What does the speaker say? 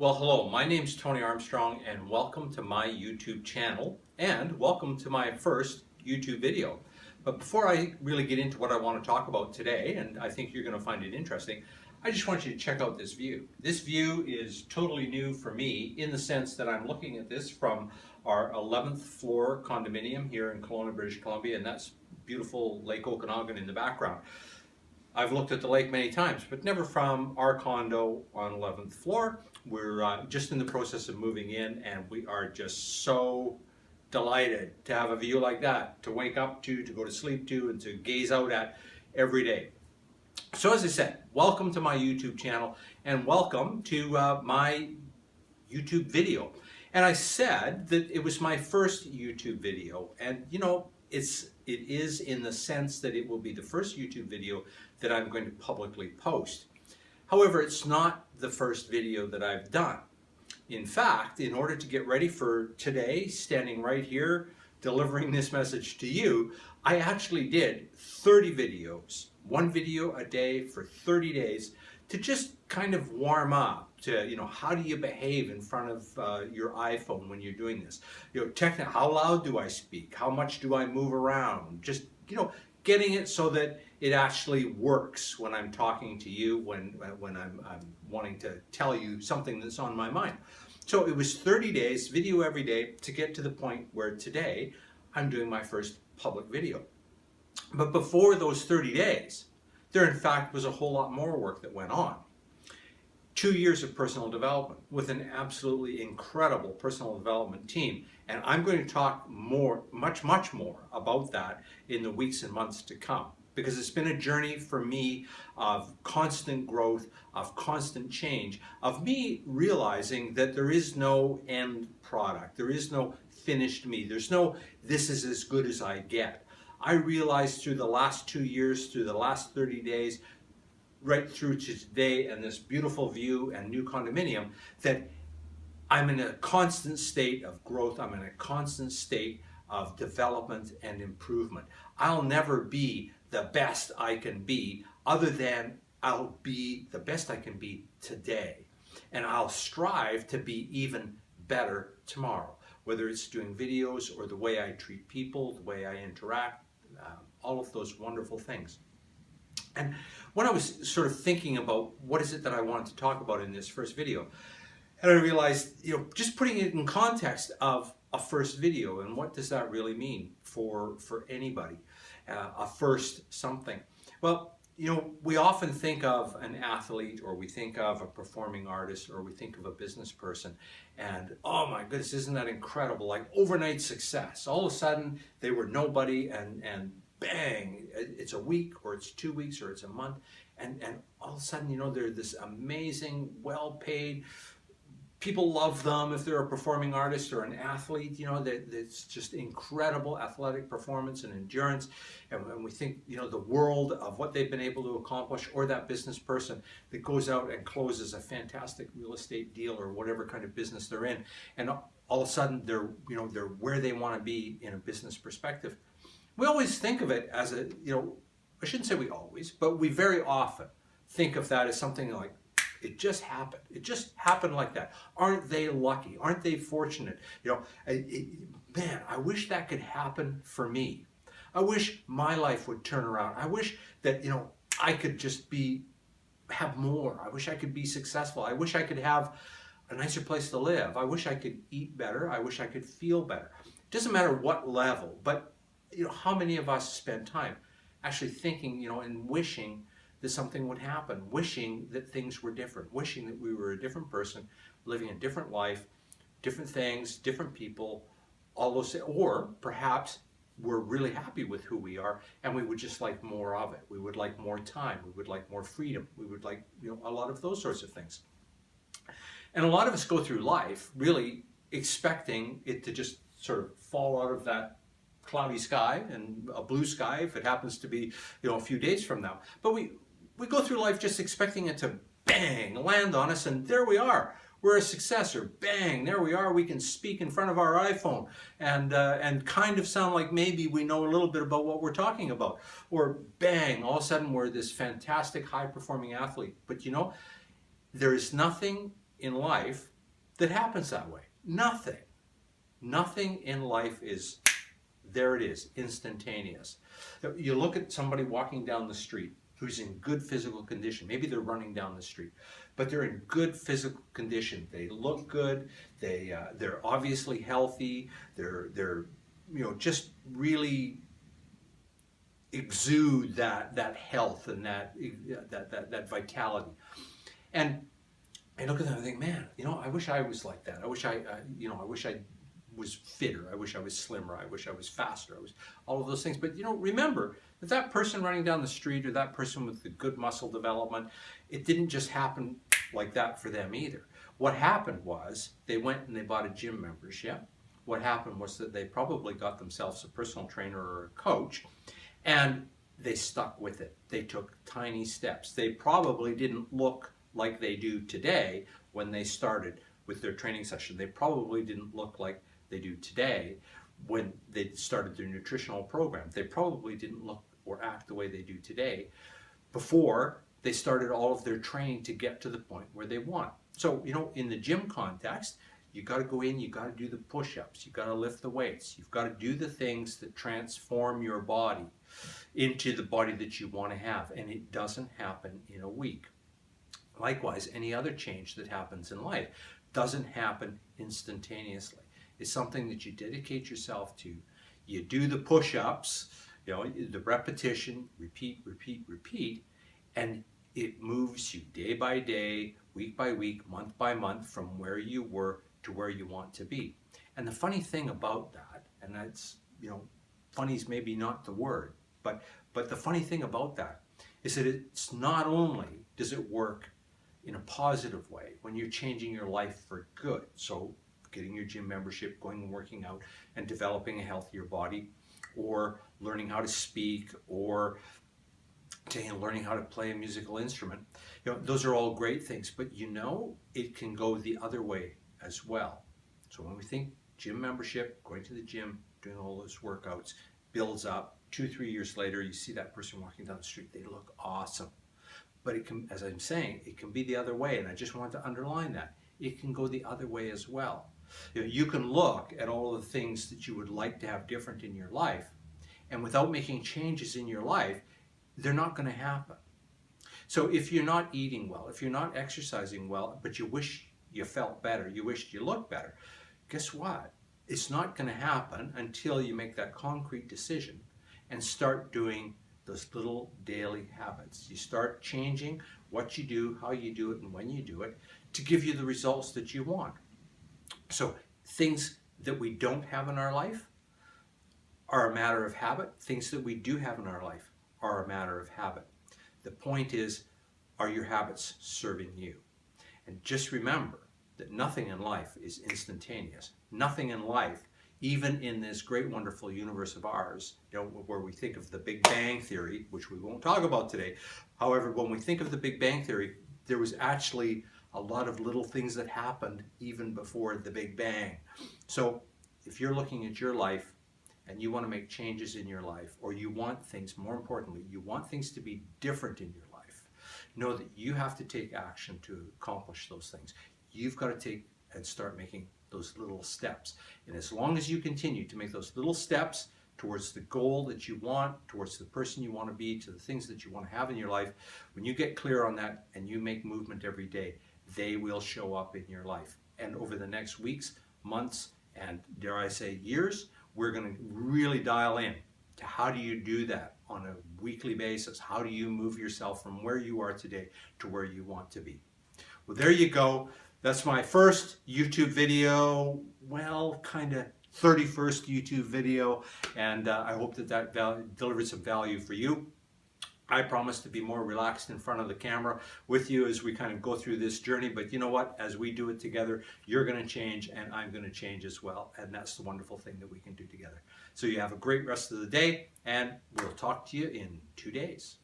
Well, hello, my name's Tony Armstrong and welcome to my YouTube channel and welcome to my first YouTube video. But before I really get into what I want to talk about today, and I think you're going to find it interesting, I just want you to check out this view. This view is totally new for me in the sense that I'm looking at this from our 11th floor condominium here in Kelowna, British Columbia, and that's beautiful Lake Okanagan in the background. I've looked at the lake many times, but never from our condo on 11th floor. We're just in the process of moving in, and we are just so delighted to have a view like that, to wake up to go to sleep to, and to gaze out at every day. So as I said, welcome to my YouTube channel, and welcome to my YouTube video. And I said that it was my first YouTube video, and you know, it is in the sense that it will be the first YouTube video that I'm going to publicly post. However, it's not the first video that I've done. In fact, in order to get ready for today, standing right here, delivering this message to you, I actually did 30 videos, one video a day for 30 days, to just kind of warm up to, you know, how do you behave in front of your iPhone when you're doing this? You know, how loud do I speak? How much do I move around? Just, you know, getting it so that it actually works when I'm talking to you, when I'm wanting to tell you something that's on my mind. So it was 30 days, video every day, to get to the point where today I'm doing my first public video. But before those 30 days, there in fact was a whole lot more work that went on. 2 years of personal development with an absolutely incredible personal development team. And I'm going to talk much more about that in the weeks and months to come, because it's been a journey for me of constant growth, of constant change, of me realizing that there is no end product. There is no finished me. There's no, this is as good as I get. I realized through the last 2 years, through the last 30 days, right through to today and this beautiful view and new condominium, that I'm in a constant state of growth. I'm in a constant state of development and improvement. I'll never be the best I can be, other than I'll be the best I can be today. And I'll strive to be even better tomorrow, whether it's doing videos or the way I treat people, the way I interact, all of those wonderful things. And when I was sort of thinking about what is it that I wanted to talk about in this first video, and I realized, you know, just putting it in context of a first video, and what does that really mean for anybody, a first something. Well, you know, we often think of an athlete, or we think of a performing artist, or we think of a business person, and oh my goodness, isn't that incredible? Like overnight success. All of a sudden they were nobody, and bang, it's a week, or it's 2 weeks, or it's a month, and all of a sudden, you know, they're this amazing, well-paid, people love them if they're a performing artist or an athlete, you know, it's just incredible athletic performance and endurance. And we think, you know, the world of what they've been able to accomplish, or that business person that goes out and closes a fantastic real estate deal or whatever kind of business they're in. And all of a sudden they're, you know, they're where they want to be in a business perspective. We always think of it as a, you know, I shouldn't say we always, but we very often think of that as something like, it just happened. It just happened like that. Aren't they lucky? Aren't they fortunate? You know, man, I wish that could happen for me. I wish my life would turn around. I wish that, you know, I could just have more. I wish I could be successful. I wish I could have a nicer place to live. I wish I could eat better. I wish I could feel better. It doesn't matter what level, but, you know, how many of us spend time actually thinking, you know, and wishing that something would happen, wishing that things were different, wishing that we were a different person, living a different life, different things, different people, all those, or perhaps we're really happy with who we are and we would just like more of it. We would like more time, we would like more freedom, we would like, you know, a lot of those sorts of things. And a lot of us go through life really expecting it to just sort of fall out of that cloudy sky and a blue sky if it happens to be, you know, a few days from now. But we go through life just expecting it to bang, land on us, and there we are. We're a success, or bang, there we are. We can speak in front of our iPhone and kind of sound like maybe we know a little bit about what we're talking about. Or bang, all of a sudden we're this fantastic high-performing athlete. But you know, there is nothing in life that happens that way. Nothing. Nothing in life is, there it is, instantaneous. You look at somebody walking down the street who's in good physical condition. Maybe they're running down the street, but they're in good physical condition. They look good. They're obviously healthy. They're just really exude that health and that vitality. And I look at them and think, man, I wish I was like that. I wish I was fitter. I wish I was slimmer. I wish I was faster. I was all of those things. But remember that person running down the street or that person with the good muscle development, it didn't just happen like that for them either. What happened was they went and they bought a gym membership. What happened was that they probably got themselves a personal trainer or a coach, and they stuck with it. They took tiny steps. They probably didn't look like they do today when they started with their training session. They probably didn't look like they do today when they started their nutritional program. They probably didn't look or act the way they do today before they started all of their training to get to the point where they want. So, in the gym context, you got to go in, you got to do the push-ups, you got to lift the weights, you've got to do the things that transform your body into the body that you want to have, and it doesn't happen in a week. Likewise, any other change that happens in life doesn't happen instantaneously. It's something that you dedicate yourself to. You do the push-ups, the repetition, repeat, and it moves you day by day, week by week, month by month, from where you were to where you want to be. And the funny thing about that, and that's, funny is maybe not the word, but the funny thing about that is that it's not only does it work in a positive way when you're changing your life for good, so getting your gym membership, going and working out and developing a healthier body, or learning how to speak, or learning how to play a musical instrument. Those are all great things, but it can go the other way as well. So when we think gym membership, going to the gym, doing all those workouts, builds up, 2-3 years later, you see that person walking down the street, they look awesome. But it can, as I'm saying, it can be the other way, and I just want to underline that. It can go the other way as well. You can look at all of the things that you would like to have different in your life, and without making changes in your life, they're not going to happen. So if you're not eating well, if you're not exercising well, but you wish you felt better, you wish you looked better, guess what? It's not going to happen until you make that concrete decision and start doing those little daily habits. You start changing what you do, how you do it, and when you do it to give you the results that you want. So things that we don't have in our life are a matter of habit. Things that we do have in our life are a matter of habit. The point is, are your habits serving you? And just remember that nothing in life is instantaneous. Nothing in life, even in this great, wonderful universe of ours, where we think of the Big Bang Theory, which we won't talk about today. However, when we think of the Big Bang Theory, there was actually a lot of little things that happened even before the Big Bang. So if you're looking at your life and you want to make changes in your life, or you want things, more importantly, you want things to be different in your life, know that you have to take action to accomplish those things. You've got to take and start making those little steps. And as long as you continue to make those little steps towards the goal that you want, towards the person you want to be, to the things that you want to have in your life, when you get clear on that and you make movement every day, they will show up in your life. And over the next weeks, months, and dare I say years, we're going to really dial in to how do you do that on a weekly basis? How do you move yourself from where you are today to where you want to be? Well, there you go. That's my first YouTube video, well, kind of 31st YouTube video, and I hope that delivers some value for you. I promise to be more relaxed in front of the camera with you as we kind of go through this journey, but you know what? As we do it together, you're going to change and I'm going to change as well, and that's the wonderful thing that we can do together. So you have a great rest of the day, and we'll talk to you in 2 days.